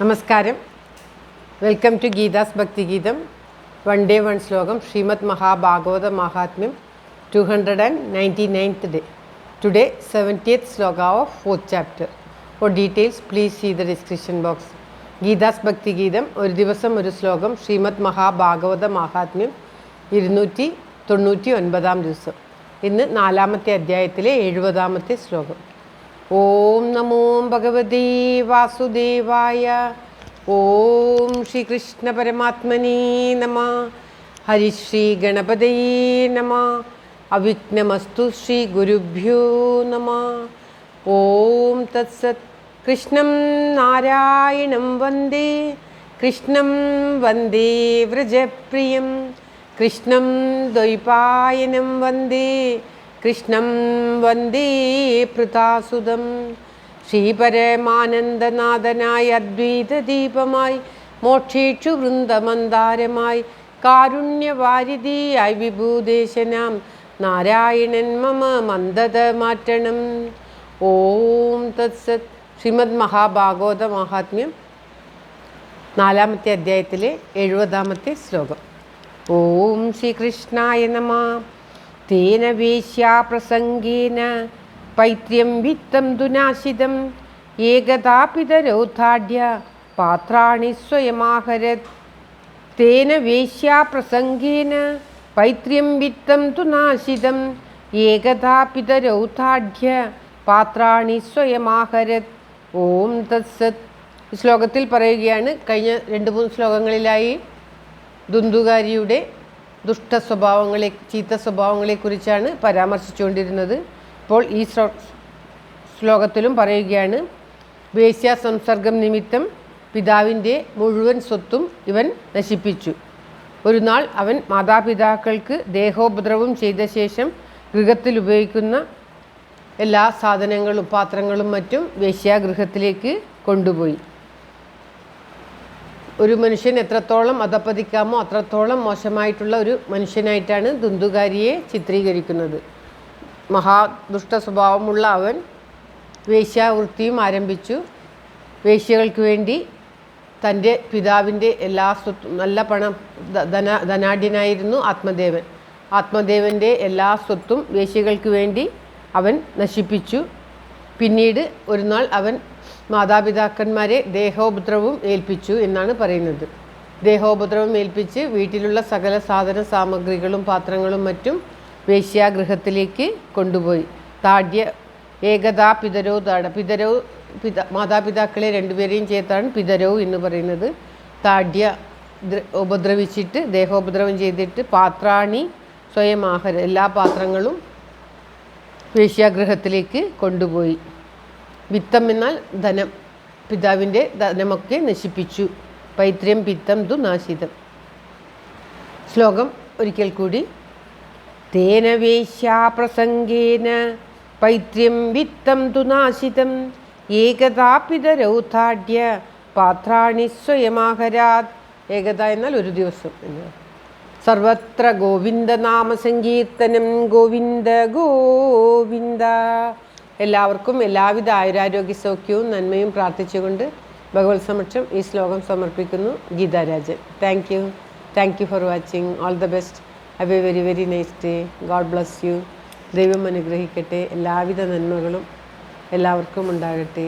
നമസ്കാരം. Welcome to Geetha's ഭക്തിഗീതം. One day one ശ്ലോകം. ശ്രീമദ് മഹാഭാഗവത മഹാത്മ്യം 299th day. Today 70th sloka of 4th chapter. For details please see the description box. Geetha's Bhakthigeetham ഒരു ദിവസം ഒരു ശ്ലോകം. ശ്രീമദ് മഹാഭാഗവത മഹാത്മ്യം 299 ദിവസം. ഇന്ന് 4ാമത്തെ അധ്യായത്തിലെ 70ാമത്തെ ശ്ലോകം. ഓം നമോ ഭഗവതേ വാസുദേവായ. ഓം ശ്രീകൃഷ്ണ പരമാത്മനേ നമഃ. ഹരിശ്രീ ഗണപതയേ നമഃ. അവിഘ്നമസ്തു ശ്രീ ഗുരുഭ്യോ നമഃ. ഓം തത്സത്. കൃഷ്ണം നാരായണം വന്ദേ. കൃഷ്ണം വന്ദേ വ്രജപ്രിയം. കൃഷ്ണം ദ്വൈപായനം വന്ദേ. കൃഷ്ണം വന്ദേ പൃഥാസുതം. ശ്രീപരമാനന്ദനാഥനായ അദ്വൈതദീപമായി മോക്ഷേക്ഷു വൃന്ദമന്ദാരമായി കാരുണ്യവാരിധിയായി വിഭൂദേശനാം നാരായണൻ മമ മന്ദത മാറ്റണം. ഓം തത്സത്. ശ്രീമദ് മഹാഭാഗവത മഹാത്മ്യം 4ാമത്തെ അധ്യായത്തിലെ 70ാമത്തെ ശ്ലോകം. ഓം ശ്രീകൃഷ്ണായ നമഃ. തേന വേശ്യാ പ്രസംഗേന പൈത്ര്യം വിത്തം ദുനാശിതം ഏകദാപിതരൗദ്ധാഢ്യ പാത്രാണി സ്വയമാഹരത്. തേന വേശ്യാ പ്രസംഗേന പൈത്ര്യം വിത്തം ദുനാശിതം ഏകദാപിതരൗദ്ധാഢ്യ പാത്രാണി സ്വയമാഹരത്. ഓം തത്സത്. ശ്ലോകത്തിൽ പറയുകയാണ്, കഴിഞ്ഞ 2-3 ശ്ലോകങ്ങളിലായി ദുന്ദുകാരിയുടെ ദുഷ്ട സ്വഭാവങ്ങളെ, ചീത്ത സ്വഭാവങ്ങളെക്കുറിച്ചാണ് പരാമർശിച്ചുകൊണ്ടിരുന്നത്. ഇപ്പോൾ ഈ ശ്ലോകത്തിലും പറയുകയാണ്, വേശ്യാ സംസർഗം നിമിത്തം പിതാവിൻ്റെ മുഴുവൻ സ്വത്തും ഇവൻ നശിപ്പിച്ചു. ഒരു നാൾ അവൻ മാതാപിതാക്കൾക്ക് ദേഹോപദ്രവം ചെയ്ത ശേഷം ഗൃഹത്തിൽ ഉപയോഗിക്കുന്ന എല്ലാ സാധനങ്ങളും പാത്രങ്ങളും മറ്റും വേശ്യാഗൃഹത്തിലേക്ക് കൊണ്ടുപോയി. ഒരു മനുഷ്യൻ എത്രത്തോളം അധപ്പതിക്കാമോ അത്രത്തോളം മോശമായിട്ടുള്ള ഒരു മനുഷ്യനായിട്ടാണ് ദുന്ദുകാരിയെ ചിത്രീകരിക്കുന്നത്. മഹാദുഷ്ട സ്വഭാവമുള്ള അവൻ വേശ്യാവൃത്തിയും ആരംഭിച്ചു. വേശ്യകൾക്ക് വേണ്ടി തൻ്റെ പിതാവിൻ്റെ എല്ലാ സ്വത്തും, നല്ല പണം, ധനാഢ്യനായിരുന്നു ആത്മദേവൻ. ആത്മദേവൻ്റെ എല്ലാ സ്വത്തും വേശ്യകൾക്ക് വേണ്ടി അവൻ നശിപ്പിച്ചു. പിന്നീട് ഒരു നാൾ അവൻ മാതാപിതാക്കന്മാരെ ദേഹോപദ്രവം ഏൽപ്പിച്ചു എന്നാണ് പറയുന്നത്. ദേഹോപദ്രവം ഏൽപ്പിച്ച് വീട്ടിലുള്ള സകല സാധന സാമഗ്രികളും പാത്രങ്ങളും മറ്റും വേശ്യാഗൃഹത്തിലേക്ക് കൊണ്ടുപോയി. താഢ്യ ഏകദാ പിതരോ താട. മാതാപിതാക്കളെ രണ്ടുപേരെയും ചേർത്താണ് പിതരോ എന്ന് പറയുന്നത്. താഢ്യ ഉപദ്രവിച്ചിട്ട്, ദേഹോപദ്രവം ചെയ്തിട്ട്, പാത്രാണി സ്വയം ആഹാര, എല്ലാ പാത്രങ്ങളും വേശ്യാഗൃഹത്തിലേക്ക് കൊണ്ടുപോയി. വിത്തം എന്നാൽ ധനം. പിതാവിൻ്റെ ധനമൊക്കെ നശിപ്പിച്ചു. പൈത്ര്യം പിത്തം ദു നാശിതം. ശ്ലോകം ഒരിക്കൽ കൂടി. തേന വേശ്യാ പ്രസംഗേന പൈത്ര്യം വിത്തം ദു നാശിതം ഏകദാപിതരൗദ്ധാഢ്യ പാത്രാണി സ്വയമാഹരാത്. ഏകദ എന്നാൽ ഒരു ദിവസം. സർവത്ര ഗോവിന്ദനാമ സങ്കീർത്തനം. ഗോവിന്ദ ഗോവിന്ദ. എല്ലാവർക്കും എല്ലാവിധ ആയുരാരോഗ്യ സൗഖ്യവും നന്മയും പ്രാർത്ഥിച്ചുകൊണ്ട് ഭഗവത് സമക്ഷം ഈ ശ്ലോകം സമർപ്പിക്കുന്നു. Geetha Rajan. Thank you for watching. All the best. Have A very very nice day. God bless you. ദൈവം അനുഗ്രഹിക്കട്ടെ. എല്ലാവിധ നന്മകളും എല്ലാവർക്കും ഉണ്ടാകട്ടെ.